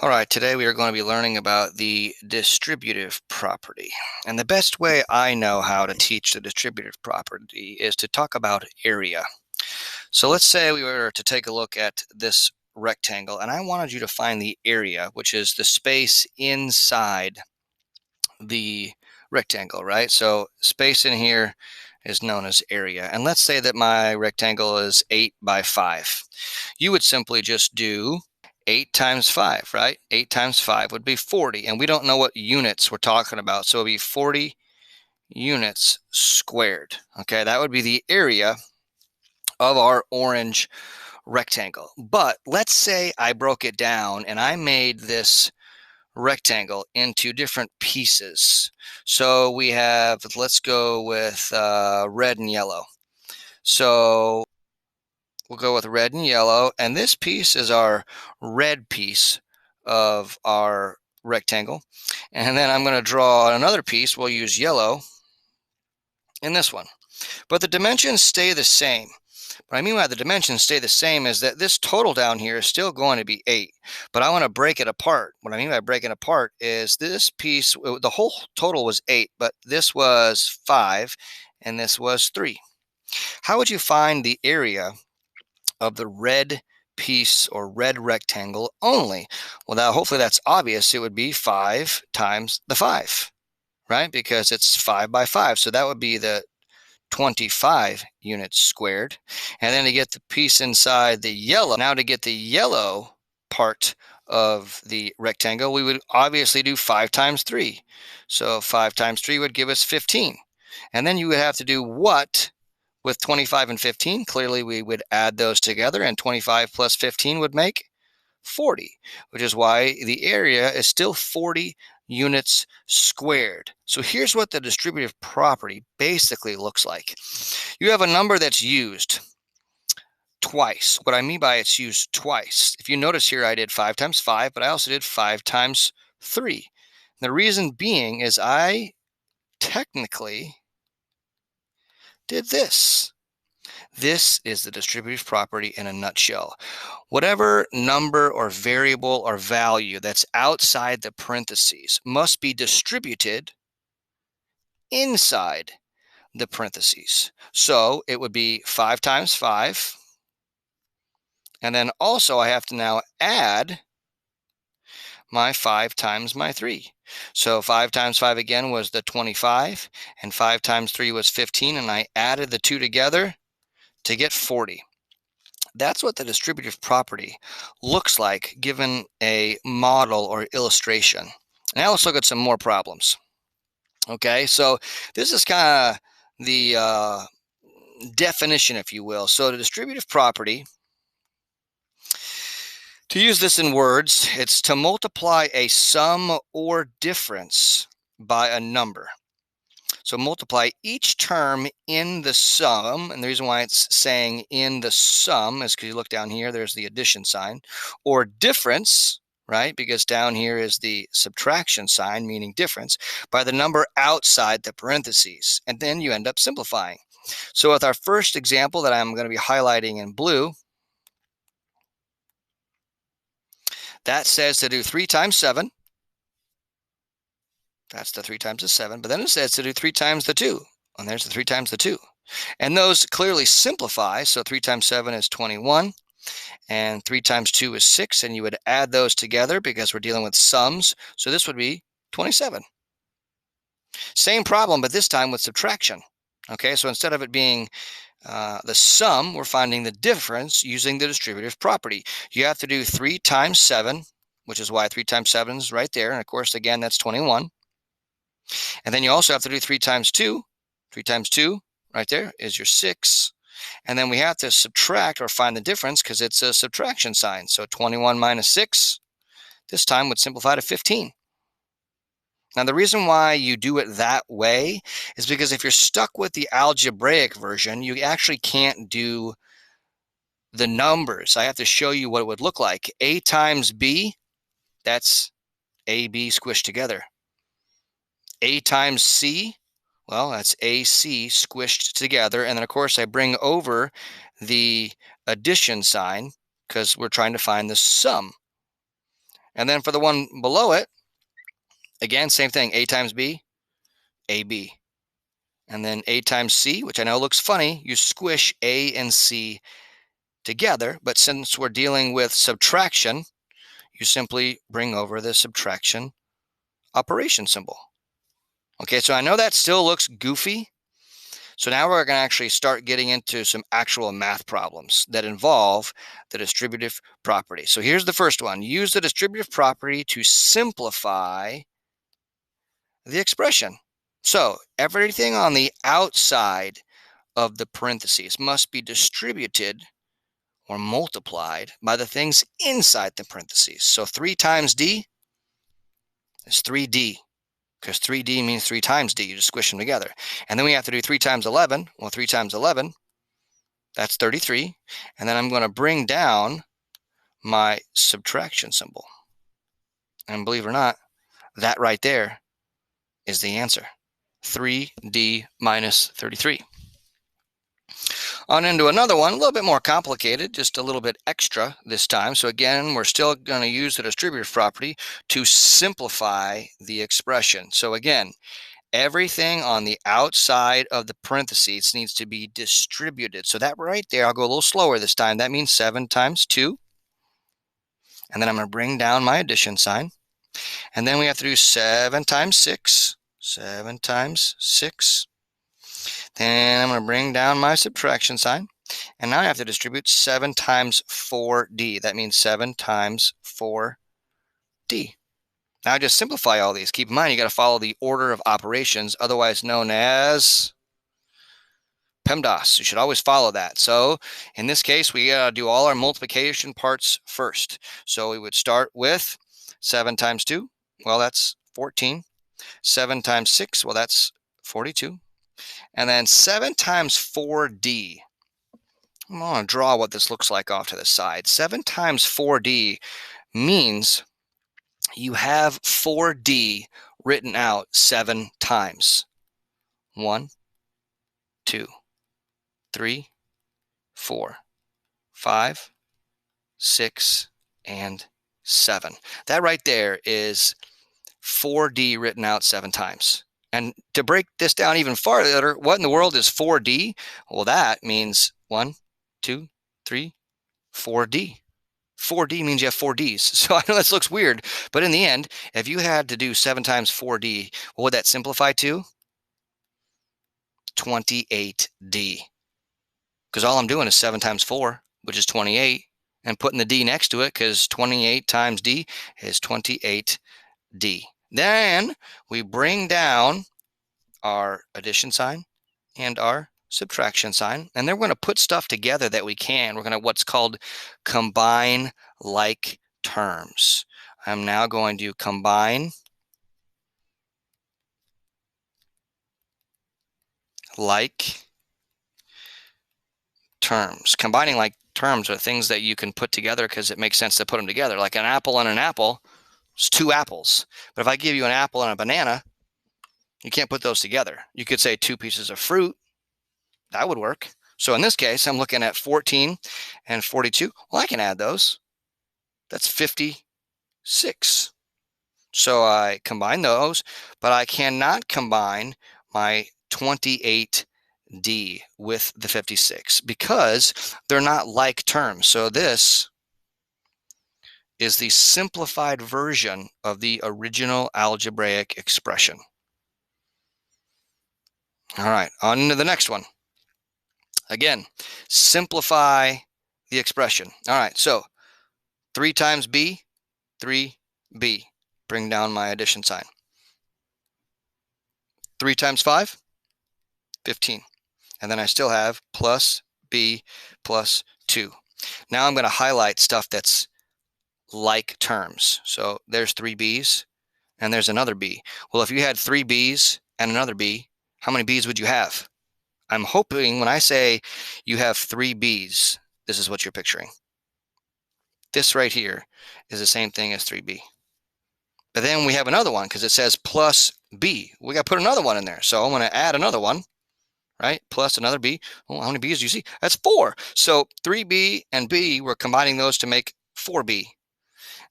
All right, today we are going to be learning about the distributive property. And the best way I know how to teach the distributive property is to talk about area. So let's say we were to take a look at this rectangle, and I wanted you to find the area, which is the space inside the rectangle, right? So space in here is known as area. And let's say that my rectangle is 8 by 5. You would simply just do 8 times 5, right? 8 times 5 would be 40, and we don't know what units we're talking about, so it would be 40 units squared. Okay, that would be the area of our orange rectangle. But let's say I broke it down and I made this rectangle into different pieces. So we have, let's go with red and yellow. So we'll go with red and yellow, and this piece is our red piece of our rectangle. And then I'm going to draw another piece. We'll use yellow in this one. But the dimensions stay the same. What I mean by the dimensions stay the same is that this total down here is still going to be 8, but I want to break it apart. What I mean by breaking apart is this piece, the whole total was 8, but this was 5 and this was 3. How would you find the area of the red piece or red rectangle only? Well, now hopefully that's obvious. It would be 5 times the 5, right? Because it's 5 by 5. So that would be the 25 units squared. And then to get the piece inside the yellow, now to get the yellow part of the rectangle, we would obviously do 5 times 3. So 5 times 3 would give us 15. And then you would have to do what with 25 and 15? Clearly, we would add those together, and 25 plus 15 would make 40, which is why the area is still 40 units squared. So here's what the distributive property basically looks like. You have a number that's used twice. What I mean by it's used twice, if you notice here, I did 5 times 5, but I also did 5 times 3. The reason being is I technically did this. This is the distributive property in a nutshell. Whatever number or variable or value that's outside the parentheses must be distributed inside the parentheses. So it would be 5 times 5. And then also I have to now add my 5 times my 3. So 5 times 5 again was the 25, and 5 times 3 was 15, and I added the two together to get 40. That's what the distributive property looks like given a model or illustration. Now let's look at some more problems. Okay, so this is kind of the definition, if you will. So the distributive property, to use this in words, it's to multiply a sum or difference by a number. So multiply each term in the sum, and the reason why it's saying in the sum is because you look down here, there's the addition sign, or difference, right? Because down here is the subtraction sign, meaning difference, by the number outside the parentheses, and then you end up simplifying. So with our first example that I'm going to be highlighting in blue, that says to do 3 times 7. That's the 3 times the 7, but then it says to do 3 times the 2. And there's the 3 times the 2. And those clearly simplify. So 3 times 7 is 21. And 3 times 2 is 6. And you would add those together because we're dealing with sums. So this would be 27. Same problem, but this time with subtraction. Okay, so instead of it being the sum, we're finding the difference using the distributive property. You have to do 3 times 7, which is why 3 times 7 is right there. And of course, again, that's 21. And then you also have to do 3 times 2. 3 times 2 right there is your 6. And then we have to subtract or find the difference because it's a subtraction sign. So 21 minus 6, this time would simplify to 15. Now, the reason why you do it that way is because if you're stuck with the algebraic version, you actually can't do the numbers. I have to show you what it would look like. A times B, that's AB squished together. A times C, well, that's AC squished together. And then, of course, I bring over the addition sign because we're trying to find the sum. And then for the one below it, again, same thing, A times B, AB. And then A times C, which I know looks funny, you squish A and C together, but since we're dealing with subtraction, you simply bring over the subtraction operation symbol. Okay, so I know that still looks goofy. So now we're going to actually start getting into some actual math problems that involve the distributive property. So here's the first one. Use the distributive property to simplify the expression. So everything on the outside of the parentheses must be distributed or multiplied by the things inside the parentheses. So 3 times D is 3D, because 3D means 3 times D. You just squish them together. And then we have to do 3 times 11. Well, 3 times 11, that's 33. And then I'm going to bring down my subtraction symbol. And believe it or not, that right there is the answer. 3D minus 33. On into another one, a little bit more complicated, just a little bit extra this time. So again, we're still going to use the distributive property to simplify the expression. So again, everything on the outside of the parentheses needs to be distributed. So that right there, I'll go a little slower this time. That means 7 times 2. And then I'm going to bring down my addition sign. And then we have to do 7 times 6. 7 times 6. Then I'm going to bring down my subtraction sign. And now I have to distribute 7 times 4D. That means 7 times 4D. Now just simplify all these. Keep in mind, you got to follow the order of operations, otherwise known as PEMDAS. You should always follow that. So in this case, we got to do all our multiplication parts first. So we would start with 7 times 2. Well, that's 14. 7 times 6. Well, that's 42. And then 7 times 4D. I'm going to draw what this looks like off to the side. 7 times 4D means you have 4D written out 7 times. 1, 2, 3, 4, 5, 6, and 7. That right there is 4D written out 7 times. And to break this down even farther, what in the world is 4D? Well, that means 1, 2, 3, 4D. 4D means you have 4Ds. So I know this looks weird, but in the end, if you had to do 7 times 4D, what would that simplify to? 28D. Because all I'm doing is 7 times 4, which is 28, and putting the D next to it, because 28 times D is 28D. Then we bring down our addition sign and our subtraction sign, and then we're going to put stuff together that we can. We're going to what's called combine like terms. I'm now going to combine like terms. Combining like terms are things that you can put together because it makes sense to put them together. Like an apple and an apple, it's 2 apples. But if I give you an apple and a banana, you can't put those together. You could say 2 pieces of fruit. That would work. So in this case, I'm looking at 14 and 42. Well, I can add those. That's 56. So I combine those, but I cannot combine my 28D with the 56 because they're not like terms. So this is the simplified version of the original algebraic expression. All right, on to the next one. Again, simplify the expression. All right, so 3 times B, 3B. Bring down my addition sign. 3 times 5, 15. And then I still have plus B plus 2. Now I'm going to highlight stuff that's like terms. So there's 3 B's and there's another B. Well, if you had 3 B's and another B, how many B's would you have? I'm hoping when I say you have 3 B's, this is what you're picturing. This right here is the same thing as 3B. But then we have another one because it says plus B. We got to put another one in there. So I'm going to add another one, right? Plus another B. Well, how many B's do you see? That's 4. So 3B and B, we're combining those to make 4B.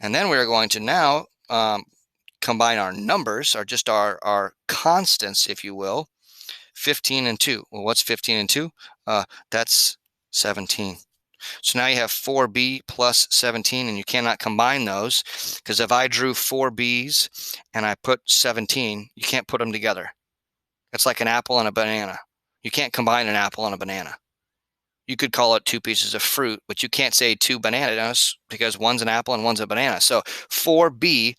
And then we're going to now combine our numbers, or just our constants, if you will. 15 and 2. Well, what's 15 and 2? That's 17. So now you have 4b plus 17, and you cannot combine those, because if I drew 4b's and I put 17, you can't put them together. It's like an apple and a banana. You can't combine an apple and a banana. You could call it two pieces of fruit, but you can't say two bananas, because one's an apple and one's a banana. So 4b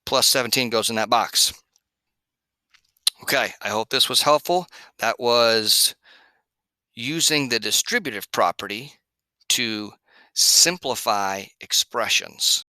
plus 17 goes in that box. Okay, I hope this was helpful. That was using the distributive property to simplify expressions.